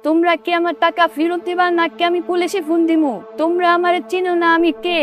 তোমরা কি আমার টাকা ফেরত দিবা নাকি আমি পুলিশে ফোন দিমু? তোমরা আমার চিনো না আমি কে?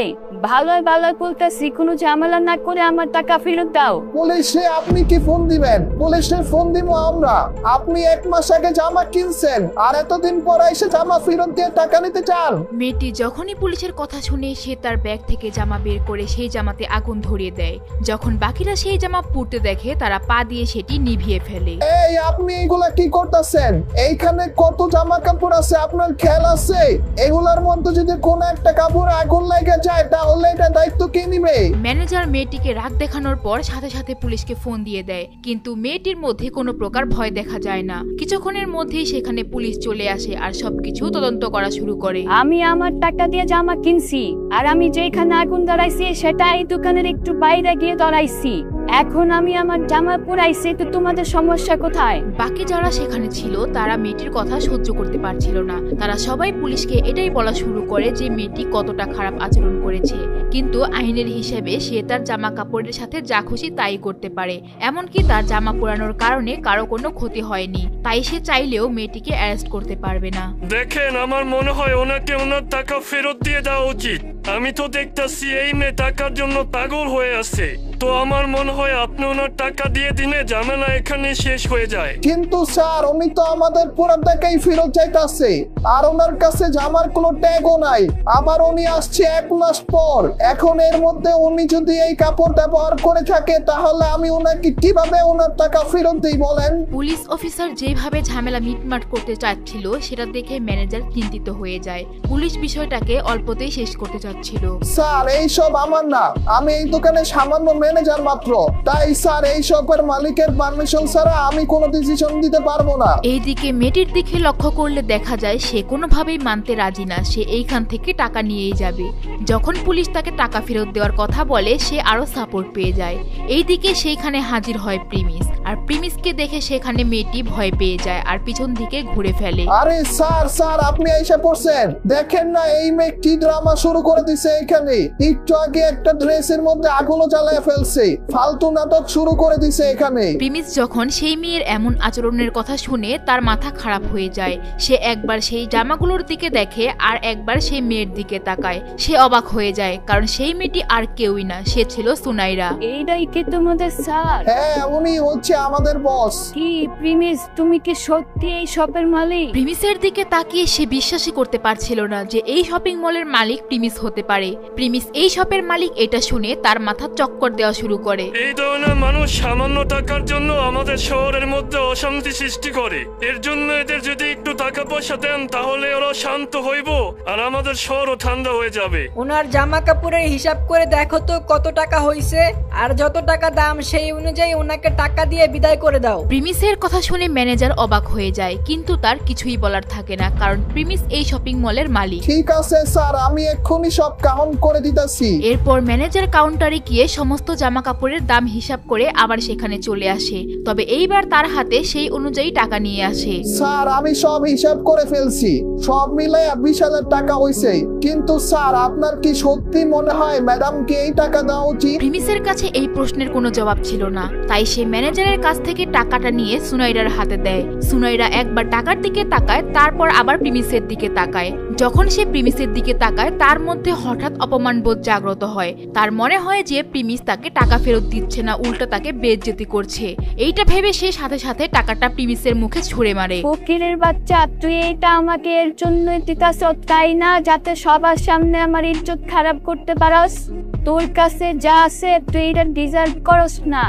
ভালো ভালো বলতেছি, কোনো ঝামেলা না করে আমার টাকা ফেরত দাও। পুলিশে আপনি কি ফোন দিবেন? পুলিশে ফোন দিব আমরা। আপনি 1 মাস আগে জামা কিনছেন আর এতদিন পর এসে জামা ফেরত দিয়ে টাকা নিতে চান? মেয়েটি যখনই পুলিশের কথা শুনে সে তার ব্যাগ থেকে জামা বের করে সেই জামাতে আগুন ধরিয়ে দেয়। যখন বাকিরা সেই জামা পুড়তে দেখে তারা পা দিয়ে সেটি নিভিয়ে ফেলে। এই আপনি এগুলা কি করতেছেন? এইখানে কত জামা কাপড় আছে, আপনার খেয়াল আছে? এগুলার মধ্যে যদি কোন একটা কাপড় আগুন লেগে যায় তাহলে এটা দায়িত্ব কে নিবে? ম্যানেজার মেয়েটিকে রাগ দেখানোর পর সাথে সাথে পুলিশকে ফোন দিয়ে দেয়, কিন্তু মেয়েটির মধ্যে কোনো প্রকার ভয় দেখা যায় না। কিছুক্ষণের মধ্যেই সেখানে পুলিশ চলে আসে আর সবকিছু তদন্ত করা শুরু করে। আমি আমার টাকা দিয়ে জামা কিনছি, আর আমি যেখানে আগুন ধরাইছি সেটা এই দোকানের একটু বাইরে গিয়ে ধরাইছি। এখন আমি আমার জামা পুরাইছি, তো তোমাদের সমস্যা কোথায়? বাকি যারা সেখানে ছিল তারা মেয়েটির কথা সহ্য করতে পারছিল না। তারা সবাই পুলিশকে এটাই বলা শুরু করে যে মেয়েটি কতটা খারাপ আচরণ করেছে, কিন্তু আইনের হিসেবে সে তার জামা কাপড়ের সাথে যা খুশি তাই করতে পারে। এমনকি তার জামা পোড়ানোর কারণে কারো কোনো ক্ষতি হয়নি, তাই সে চাইলেও মেয়েটিকে অ্যারেস্ট করতে পারবে না। দেখেন, আমার মনে হয় ওনাকে ওনার টাকা ফেরত দিয়ে দেওয়া উচিত। আমি তো দেখতেছি এই মেয়ে টাকার জন্য পাগল হয়ে আছে। তো আমার মনে হয় আপনি ওনার টাকা দিয়ে দিলে ঝামেলা এখানে শেষ হয়ে যায়। কিন্তু স্যার, উনি তো আমাদের পুরো টাকাই ফেরত চাইতাছে, আর ওনার কাছে জামার কোনো ট্যাগও নাই। আবার উনি আসছে 1 মাস পর। এখন এর মধ্যে উনি যদি এই কাপড় ব্যবহার করে থাকে তাহলে আমি ওনাকে কিভাবে ওনার টাকা ফেরত দিই বলেন? পুলিশ অফিসার যেভাবে ঝামেলা মিটমাট করতে চাচ্ছিল সেটা দেখে ম্যানেজার চিন্তিত হয়ে যায়। পুলিশ বিষয়টাকে অল্পতেই শেষ করতে চাচ্ছিল। স্যার, এইসব আমার না, আমি এই দোকানে সামান্য ম্যানেজার মাত্র। তাই স্যার, এই শপের মালিকের পারমিশন ছাড়া আমি কোনো ডিসিশন দিতে পারবো না। এইদিকে মেয়েটির দিকে লক্ষ্য করলে দেখা যায় সে কোনোভাবেই মানতে রাজি না, সে এইখান থেকে টাকা নিয়েই যাবে। যখন পুলিশ তাকে টাকা ফেরত দেওয়ার কথা বলে সে আরো সাপোর্ট পেয়ে যায়। এইদিকে সেইখানে হাজির হয় প্রিমিস, আর প্রিমিসকে দেখে সেখানে মেয়েটি ভয় পেয়ে যায় আর পিছন দিকে ঘুরে ফেলে। আরে স্যার, আপনি এসে পড়ছেন। দেখেন না এই মেয়ে কি ড্রামা শুরু করে দিছে এখানে। একটু আগে একটা ড্রেসের মধ্যে আগুনও জ্বালায় ফেলছে, ফালতু নাটক শুরু করে দিছে এখানে। প্রিমিস যখন সেই মেয়ের এমন আচরণের কথা শুনে তার মাথা খারাপ হয়ে যায়। সে একবার সেই জামাগুলোর দিকে দেখে আর একবার সেই মেয়ের দিকে তাকায়। সে অবাক হয়ে যায়, কারণ সেই মেয়েটি আর কেউই না, সে ছিল সুনাইরা। এইটাই কি তোমাদের স্যার? হ্যাঁ, উনি হচ্ছে আমাদের বস। কি প্রিমিস, তুমি কি সত্যি এই শপের মালিক? প্রিমিসের দিকে তাকিয়ে সে বিশ্বাসই করতে পারছিল না যে এই শপিং মলের মালিক প্রিমিস হতে পারে। প্রিমিস এই শপের মালিক এটা শুনে তার মাথা চক্কর দেওয়া শুরু করে। এই ধরনের মানুষ সামান্য টাকার জন্য আমাদের শহরের মধ্যে অশান্তি সৃষ্টি করে। এর জন্য এদের যদি একটু টাকা পয়সা দেন তাহলে ওরা শান্ত হইব আর আমাদের শহরও ঠান্ডা হয়ে যাবে। ওনার জামা কাপড়ের হিসাব করে দেখো তো কত টাকা হইছে, আর যত টাকা দাম সেই অনুযায়ী ওনাকে টাকা দিয়ে বিদায় করে দাও। প্রিমিসের কথা শুনে ম্যানেজার অবাক হয়ে যায়, কিন্তু তার কিছুই বলার থাকে না, কারণ প্রিমিস এই শপিং মলের মালিক। ঠিক আছে স্যার, আমি এক্ষুনি সব কাউন্ট করে দিতেছি। এরপর ম্যানেজার কাউন্টারে গিয়ে সমস্ত জামা কাপড়ের দাম হিসাব করে আবার সেখানে চলে আসে, তবে এইবার তার হাতে সেই অনুযায়ী টাকা নিয়ে আসে। স্যার, আমি সব হিসাব করে ফেলছি, সব মিলে 20,000 টাকা হইছে। কিন্তু স্যার, আপনার কি সত্যি মনে হয় ম্যাডামকে এই টাকা দেওয়া উচিত? প্রিমিসের কাছে এই প্রশ্নের কোনো জবাব ছিল না, তাই সে ম্যানেজারের কাছ থেকে টাকাটা নিয়ে সুনাইরার হাতে দেয়। সুনাইরা একবার টাকার দিকে তাকায়, তারপর আবার প্রিমিসের দিকে তাকায়। যখন সে প্রিমিসের দিকে তাকায় তার মধ্যে হঠাৎ অপমানবোধ জাগ্রত হয়। তার মনে হয় যে প্রিমিস তাকে টাকা ফেরত দিচ্ছে না, উল্টো তাকে বেইজ্জতি করছে। এইটা ভেবে সে সাথে সাথে টাকাটা প্রিমিসের মুখে ছুঁড়ে মারে। ফকিরের বাচ্চা, তুই এটা আমাকে এর জন্য দিতাছ তাই না, যাতে সবার সামনে আমার ইজ্জত খারাপ করতে পারস? তোর কাছে যা আছে তুই এটা ডিজার্ভ করস না।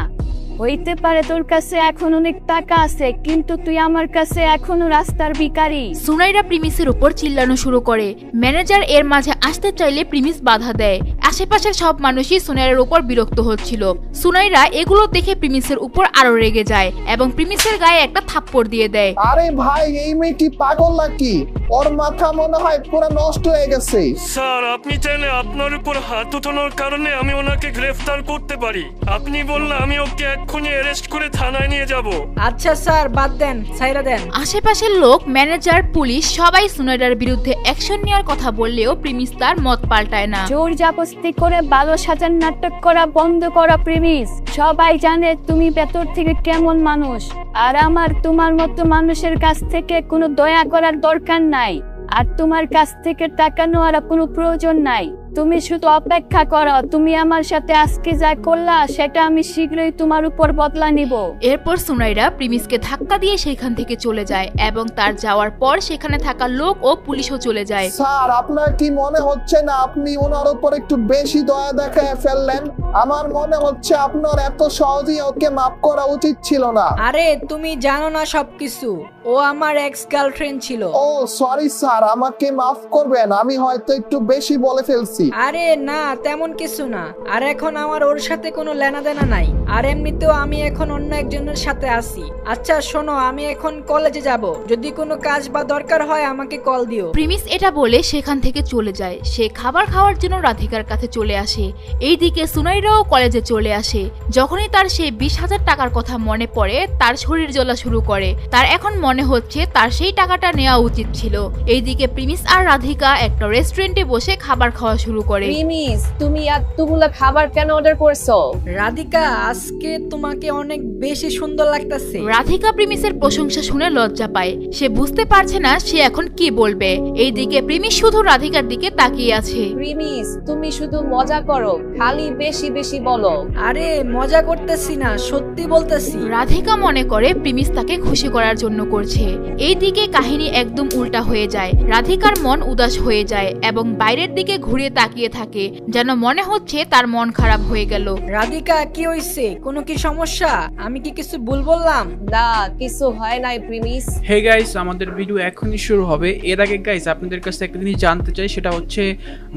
হইতে পারে তোর কাছে এখন অনেক টাকা আছে, কিন্তু তুই আমার কাছে এখনো রাস্তার ভিখারি। সুনাইরা প্রিমিসের উপর চিল্লানো শুরু করে। ম্যানেজার এর মাঝে আসতে চাইলে প্রিমিস বাধা দেয়। আশেপাশের সব মানুষই সুনাইরার উপর বিরক্ত হচ্ছিল। সুনাইরা এগুলো দেখে প্রিমিসের উপর আরো রেগে যায় এবং প্রিমিসের গায়ে একটা থাপ্পড় দিয়ে দেয়। আরে ভাই, এই মেয়ে কি পাগল নাকি? ওর মাথা মনে হয় পুরো নষ্ট হয়ে গেছে। স্যার আপনি চাইলে আপনার উপর হাত উঠানোর কারণে আমি ওনাকে গ্রেফতার করতে পারি। আপনি বললে আমি ওকে এক্ষুনি অ্যারেস্ট করে থানায় নিয়ে যাব। আচ্ছা স্যার, বাদ দেন, ছাইরা দেন। আশেপাশের লোক, ম্যানেজার, পুলিশ সবাই সুনাইরার বিরুদ্ধে অ্যাকশন নেওয়ার কথা বললেও প্রিমিস তার মত পাল্টায় না। জোর জাবস্তি করে ভালো সাজার নাটক করা বন্ধ করা প্রিমিস। সবাই জানে তুমি ভেতর থেকে কেমন মানুষ, আর আমার তোমার মতো মানুষের কাছ থেকে কোনো দয়া করার দরকার নাই, আর তোমার কাছ থেকে টাকা নেওয়ার কোনো প্রয়োজন নাই। তুমি শুধু অপেক্ষা করো, তুমি আমার সাথে আজকে যা করলা সেটা আমি শীঘ্রই তোমার উপর বদলা নিব। এরপর সুনাইরা প্রিমিসকে ধাক্কা দিয়ে সেখান থেকে চলে যায় এবং তার যাওয়ার পর সেখানে থাকা লোক ও পুলিশও চলে যায়। স্যার আপনার কি মনে হচ্ছে না আপনি ওনার উপর একটু বেশি দয়া দেখায় ফেললেন? আমার মনে হচ্ছে আপনার এত সহজেই ওকে মাফ করা উচিত ছিল না। আরে তুমি জানো না সবকিছু, ও আমার এক্স গার্লফ্রেন্ড ছিল। ও সরি স্যার, আমাকে মাফ করবেন, আমি হয়তো একটু বেশি বলে ফেলছি। আরে না, তেমন কিছু না। আর এখন আমার ওর সাথে কোনো লেনাদেনা নাই, আর এমনিতেও আমি এখন অন্য একজনের সাথে আছি। আচ্ছা শোনো, আমি এখন কলেজে যাব, যদি কোনো কাজ বা দরকার হয় আমাকে কল দিও। প্রিমিস এটা বলে সেখান থেকে চলে যায়। সে খাবার খাওয়ার জন্য রাধিকার কাছে চলে আসে। এইদিকে সুনাইরাও কলেজে চলে আসে। যখনই তার সেই 20,000 টাকার কথা মনে পড়ে তার শরীর জ্বলা শুরু করে। তার এখন মনে হচ্ছে তার সেই টাকাটা নেওয়া উচিত ছিল। এইদিকে প্রিমিস আর রাধিকা একটা রেস্টুরেন্টে বসে খাবার খাওয়া শুরু করে। প্রিমিস, তুমি এতগুলো খাবার কেন অর্ডার করছো? রাধিকা, আজকে তোমাকে অনেক বেশি সুন্দর লাগতেছে। রাধিকা প্রিমিসের প্রশংসা শুনে লজ্জা পায়। সে বুঝতে পারছে না সে এখন কি বলবে। এইদিকে প্রিমিস শুধু রাধিকার দিকে তাকিয়ে আছে। প্রিমিস, তুমি শুধু মজা করো, খালি বেশি বেশি বলো। আরে মজা করতেছি না, সত্যি বলতেছি। রাধিকা মনে করে প্রিমিস তাকে খুশি করার জন্য করছে। এইদিকে কাহিনী একদম উল্টা হয়ে যায়। রাধিকার মন উদাস হয়ে যায় এবং বাইরের দিকে ঘুরে তাকিয়ে থাকে, যেন মনে হচ্ছে তার মন খারাপ হয়ে গেল। রাধিকা, কি হইছে? কোনো কি সমস্যা? আমি কি কিছু ভুল বললাম? না, কিছু হয় নাই প্রিমিস। হে গাইস, আমাদের ভিডিও এখনই শুরু হবে। এর আগে গাইস আপনাদের কাছে একটা জিনিস জানতে চাই, সেটা হচ্ছে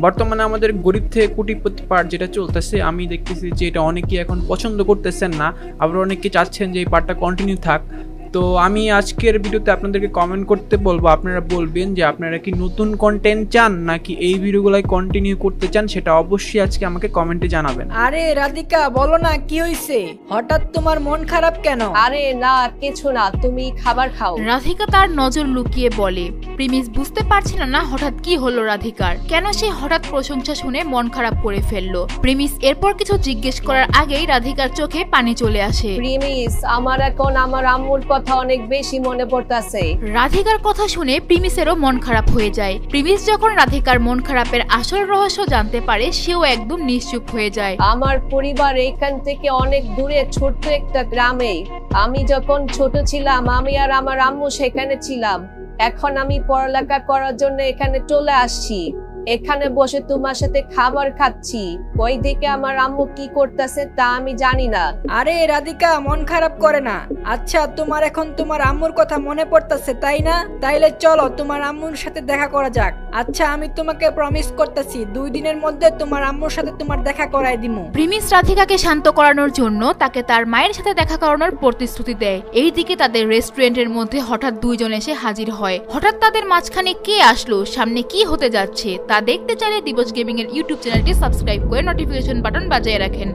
বর্তমানে আমাদের গরিব থেকে কোটিপতি পার্ট যেটা চলতেছে, আমি দেখতেছি যে এটা অনেকেই এখন পছন্দ করতেছেন না, আবার অনেকে চাচ্ছেন যে এই পার্টটা কন্টিনিউ থাক। তো আমি আজকের ভিডিওতে আপনাদেরকে কমেন্ট করতে বলবো, আপনারা বলবেন যে আপনারা কি নতুন কন্টেন্ট চান নাকি এই ভিডিওগুলাই কন্টিনিউ করতে চান, সেটা অবশ্যই আজকে আমাকে কমেন্টে জানাবেন। আরে রাধিকা, বলো না কি হইছে? হঠাৎ তোমার মন খারাপ কেন? আরে না, কিছু না, তুমি খাবার খাও। রাধিকা তার নজর লুকিয়ে বলে। প্রিমিস বুঝতে পারছিল না হঠাৎ কি হলো রাধিকার, কেন সে হঠাৎ প্রশংসা শুনে মন খারাপ করে ফেললো। প্রিমিস এরপর কিছু জিজ্ঞেস করার আগেই রাধিকার চোখে পানি চলে আসে। প্রিমিস, আমার এখন আমার আম্মুর কথা অনেক বেশি মনে পড়তাছে। রাধিকার কথা শুনে প্রিমিসেরও মন খারাপ হয়ে যায়। প্রিমিস যখন রাধিকার মন খারাপের আসল রহস্য জানতে পারে সেও একদম নিশ্চুপ হয়ে যায়। আমার পরিবার এখান থেকে অনেক দূরে ছোট্ট একটা গ্রামে। আমি যখন ছোট ছিলাম আমি আর আমার আম্মু সেখানে ছিলাম। এখন আমি পড়ালেখা করার জন্য এখানে চলে আসছি। এখানে বসে তোমার সাথে খাবার খাচ্ছি। ওই দিকে আমার আম্মু কি করতেছে তা আমি জানি না। আরে রাধিকা, মন খারাপ করে না। আচ্ছা, তোমার এখন তোমার আম্মুর কথা মনে পড়তেছে তাই না? তাইলে চলো তোমার আম্মুর সাথে দেখা করা যাক। আচ্ছা, আমি তোমাকে প্রমিস করতেছি 2 দিনের মধ্যে তোমার আম্মুর সাথে তোমার দেখা করাই দিমু। প্রিমিস রাধিকাকে শান্ত করানোর জন্য তাকে তার মায়ের সাথে দেখা করানোর প্রতিশ্রুতি দেয়। এইদিকে তাদের রেস্টুরেন্টের মধ্যে হঠাৎ 2 জন এসে হাজির হয়। হঠাৎ তাদের মাঝখানে কে আসলো, সামনে কি হতে যাচ্ছে তা দেখতে চাইলে দিবস গেমিং এর ইউটিউব চ্যানেলটি সাবস্ক্রাইব করে নোটিফিকেশন বাটন বাজিয়ে রাখেন।